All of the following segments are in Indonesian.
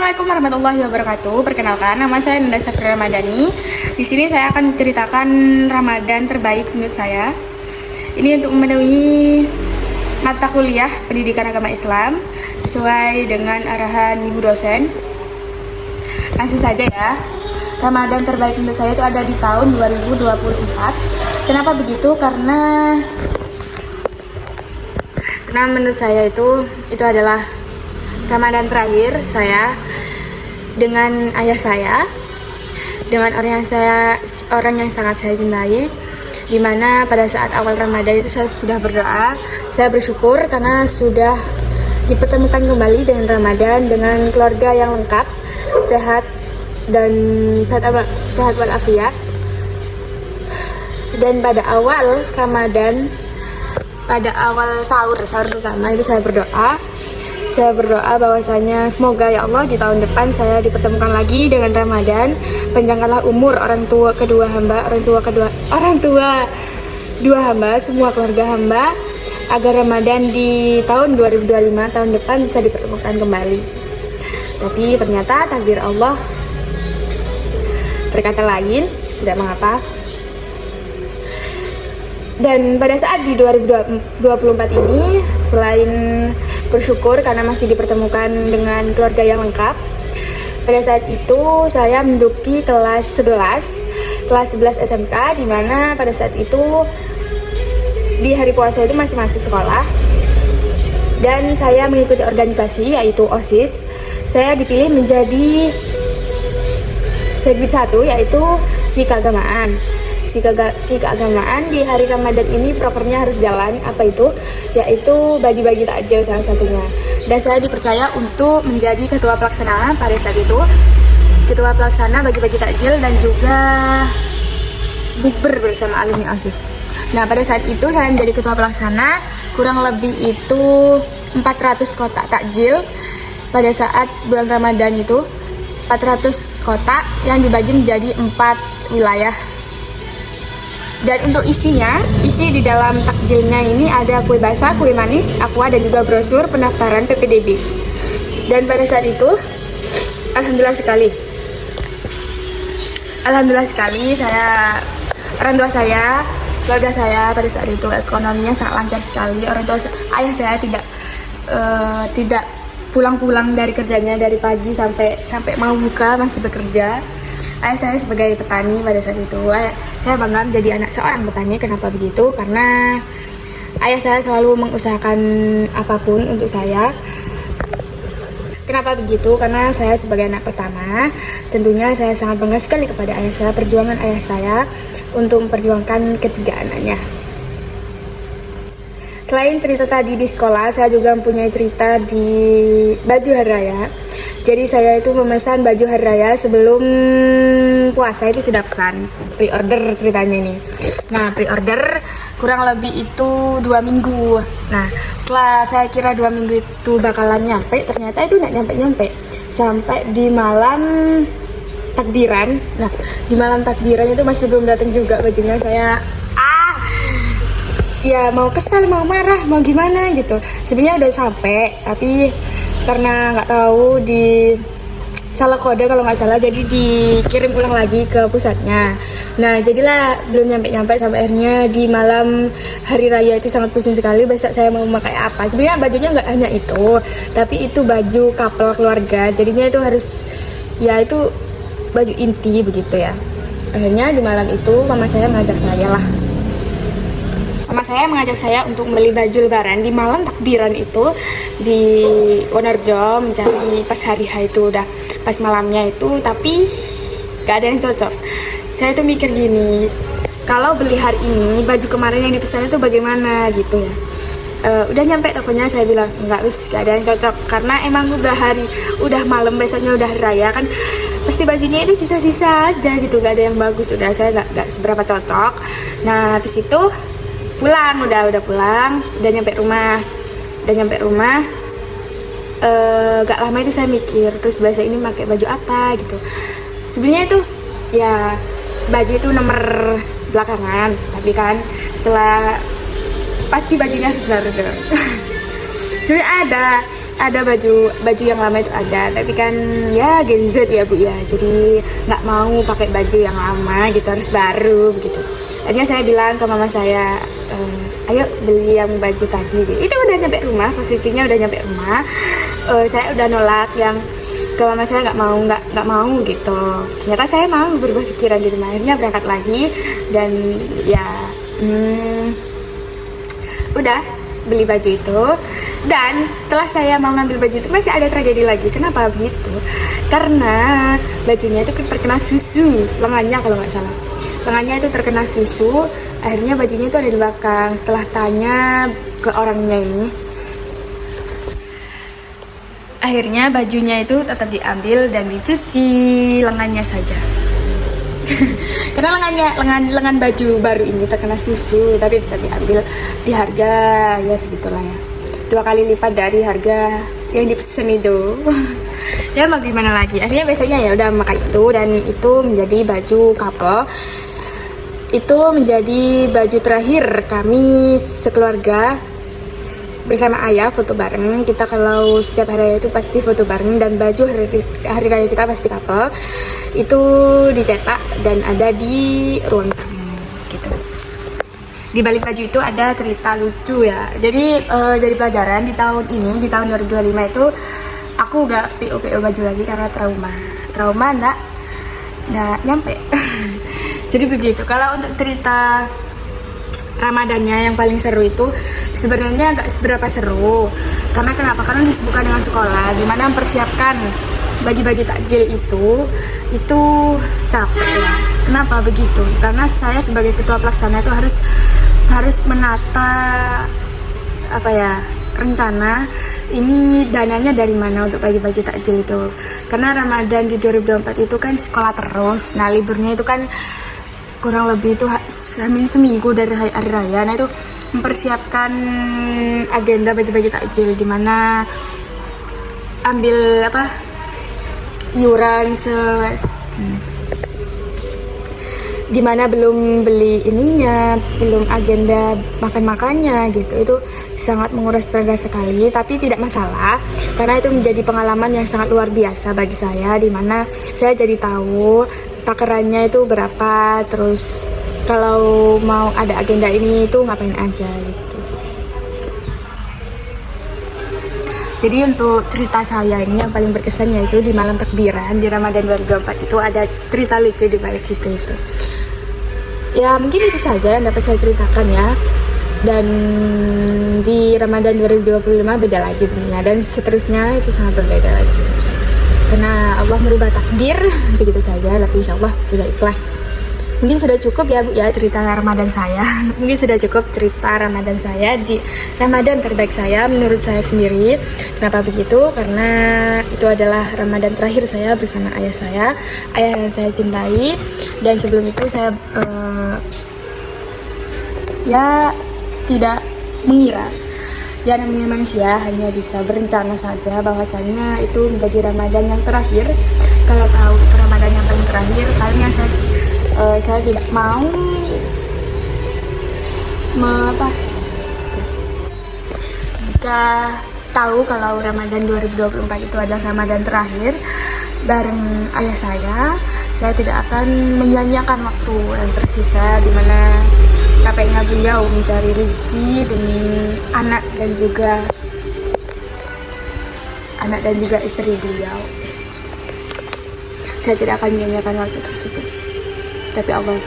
Assalamualaikum warahmatullahi wabarakatuh. Perkenalkan, nama saya Nanda Safira Ramadhani. Di sini saya akan menceritakan Ramadan terbaik menurut saya. Ini untuk memenuhi mata kuliah pendidikan agama Islam sesuai dengan arahan ibu dosen. Langsung saja ya. Ramadan terbaik menurut saya itu ada di tahun 2024. Kenapa begitu? Karena menurut saya itu adalah Ramadan terakhir saya dengan ayah saya, dengan orang yang sangat saya cintai, dimana pada saat awal Ramadan itu saya sudah berdoa, saya bersyukur karena sudah dipertemukan kembali dengan Ramadan, dengan keluarga yang lengkap, sehat walafiat. Dan pada awal Ramadan, pada awal sahur pertama itu saya berdoa bahwasanya semoga ya Allah di tahun depan saya dipertemukan lagi dengan Ramadan, panjangkanlah umur orang tua dua hamba, semua keluarga hamba, agar Ramadan di tahun 2025 tahun depan bisa dipertemukan kembali. Tapi ternyata takdir Allah berkata lain, tidak mengapa. Dan pada saat di 2024 ini, selain bersyukur karena masih dipertemukan dengan keluarga yang lengkap, pada saat itu saya menduduki kelas 11 SMK, di mana pada saat itu di hari puasa itu masih masuk sekolah, dan saya mengikuti organisasi yaitu OSIS. Saya dipilih menjadi segmen 1 yaitu si keagamaan di hari Ramadan ini propernya harus jalan, yaitu bagi-bagi takjil salah satunya. Dan saya dipercaya untuk menjadi ketua pelaksana pada saat itu, ketua pelaksana bagi-bagi takjil dan juga bukber bersama alumni OSIS. Nah, pada saat itu saya menjadi ketua pelaksana, kurang lebih itu 400 kotak takjil pada saat bulan Ramadan itu, 400 kotak yang dibagi menjadi 4 wilayah. Dan untuk isi di dalam takjilnya ini ada kue basah, kue manis, aqua, dan juga brosur pendaftaran PPDB. Dan pada saat itu, alhamdulillah sekali, orang tua saya, keluarga saya pada saat itu ekonominya sangat lancar sekali. Ayah saya tidak pulang-pulang dari kerjanya dari pagi sampai mau buka masih bekerja. Ayah saya sebagai petani pada saat itu, saya bangga menjadi anak seorang petani. Kenapa begitu? Karena ayah saya selalu mengusahakan apapun untuk saya. Kenapa begitu? Karena saya sebagai anak pertama, tentunya saya sangat bangga sekali kepada ayah saya, perjuangan ayah saya untuk memperjuangkan ketiga anaknya. Selain cerita tadi di sekolah, saya juga mempunyai cerita di baju hari raya. Jadi saya itu memesan baju hari raya sebelum puasa, itu sudah pesan pre-order ceritanya ini. Nah, pre-order kurang lebih itu 2 minggu. Nah, setelah saya kira 2 minggu itu bakalan nyampe, ternyata itu nggak nyampe. Sampai di malam takbiran. Nah, di malam takbiran itu masih belum datang juga bajunya. Saya ya mau kesal, mau marah, mau gimana gitu. Sebenarnya udah sampai, tapi karena nggak tahu di salah kode kalau nggak salah, jadi dikirim ulang lagi ke pusatnya. Nah, jadilah belum nyampe sampai akhirnya di malam hari raya itu sangat pusing sekali. Besok saya mau memakai apa? Sebenarnya bajunya nggak hanya itu, tapi itu baju couple keluarga. Jadinya itu harus, ya itu baju inti begitu ya. Akhirnya di malam itu mama saya mengajak saya untuk membeli baju lebaran di malam takbiran itu di Wonorejo, mencari pas hari H itu udah pas malamnya itu, tapi gak ada yang cocok. Saya tuh mikir gini, kalau beli hari ini baju kemarin yang dipesan itu bagaimana gitu ya. Udah nyampe tokonya, saya bilang gak ada yang cocok karena emang udah malam, besoknya udah hari raya kan, pasti bajunya itu sisa-sisa aja gitu, gak ada yang bagus. Udah saya gak seberapa cocok. Nah, habis itu udah pulang, udah nyampe rumah. Gak lama itu saya mikir, terus bahasa ini pakai baju apa gitu. Sebenarnya itu ya baju itu nomor belakangan, tapi kan setelah pasti bajunya harus baru. Sebenarnya ada baju yang lama itu ada, tapi kan ya Gen Z ya Bu ya, jadi nggak mau pakai baju yang lama gitu, harus baru begitu. Akhirnya saya bilang ke mama saya, ayo beli yang baju tadi. Itu udah nyampe rumah, posisinya udah nyampe rumah. Saya udah nolak yang ke mama saya, nggak mau gitu. Ternyata saya mau berubah pikiran di rumah. Akhirnya berangkat lagi dan ya udah beli baju itu. Dan setelah saya mau ngambil baju itu masih ada tragedi lagi. Kenapa begitu? Karena bajunya itu terkena susu, lengannya kalau nggak salah. Lengannya itu terkena susu, akhirnya bajunya itu ada di belakang. Setelah tanya ke orangnya ini, akhirnya bajunya itu tetap diambil dan dicuci lengannya saja. Karena lengan baju baru ini terkena susu, tapi tetap diambil di harga ya segitulah ya, 2 kali lipat dari harga yang dipesan itu. Ya mau gimana lagi, akhirnya biasanya ya udah pakai itu, dan itu menjadi baju couple. Itu menjadi baju terakhir kami sekeluarga bersama ayah foto bareng. Kita kalau setiap hari raya itu pasti foto bareng, dan baju hari raya kita pasti couple. Itu dicetak dan ada di ruang tamu gitu. Di balik baju itu ada cerita lucu ya. Jadi jadi pelajaran di tahun ini, di tahun 2025 itu aku gak PO baju lagi karena trauma enggak nyampe. Jadi begitu. Kalau untuk cerita Ramadannya yang paling seru itu sebenarnya nggak seberapa seru. Karena kenapa? Karena disibukkan dengan sekolah, dimana mempersiapkan bagi-bagi takjil itu capek ya. Kenapa begitu? Karena saya sebagai ketua pelaksana itu harus menata rencana ini dananya dari mana untuk bagi-bagi takjil itu. Karena Ramadan di 2024 itu kan sekolah terus. Nah, liburnya itu kan kurang lebih itu seminggu dari hari raya. Nah, itu mempersiapkan agenda bagi-bagi takjil, di mana ambil iuran di mana belum beli ininya, belum agenda makan-makannya gitu. Itu sangat menguras tenaga sekali, tapi tidak masalah karena itu menjadi pengalaman yang sangat luar biasa bagi saya, di mana saya jadi tahu takarannya itu berapa, terus kalau mau ada agenda ini itu ngapain aja gitu. Jadi untuk cerita saya ini yang paling berkesan yaitu di malam takbiran di Ramadan 2024 itu ada cerita lucu di balik itu. Ya mungkin itu saja yang dapat saya ceritakan ya. Dan di Ramadan 2025 beda lagi tentunya, dan seterusnya itu sangat berbeda lagi. Karena Allah merubah takdir, begitu saja, tapi insya Allah sudah ikhlas. Mungkin sudah cukup ya Bu ya cerita Ramadan saya. Mungkin sudah cukup cerita Ramadan saya di Ramadan terbaik saya menurut saya sendiri. Kenapa begitu? Karena itu adalah Ramadan terakhir saya bersama ayah saya, ayah yang saya cintai. Dan sebelum itu saya ya tidak mengira, ya namanya manusia hanya bisa berencana saja bahwasanya itu menjadi Ramadan yang terakhir. Kalau tahu itu Ramadan yang paling terakhir, paling saya tidak mau jika tahu kalau Ramadan 2024 itu adalah Ramadan terakhir bareng ayah saya tidak akan menyanyiakan waktu yang tersisa, di mana capeknya beliau mencari rezeki demi anak dan juga istri beliau. Saya tidak akan menyanyiakan waktu tersebut, tapi Allah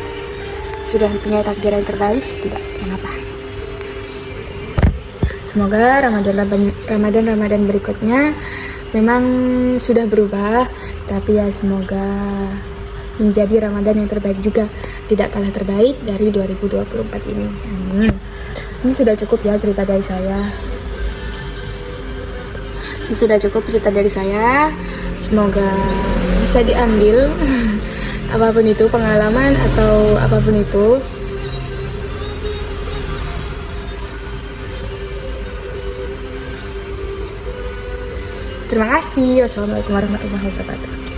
sudah punya takdir yang terbaik, tidak mengapa. Semoga Ramadan berikutnya memang sudah berubah, tapi ya semoga menjadi Ramadan yang terbaik juga, tidak kalah terbaik dari 2024 ini. Ini sudah cukup ya cerita dari saya. Semoga bisa diambil apapun itu, pengalaman atau apapun itu. Terima kasih. Wassalamualaikum warahmatullahi wabarakatuh.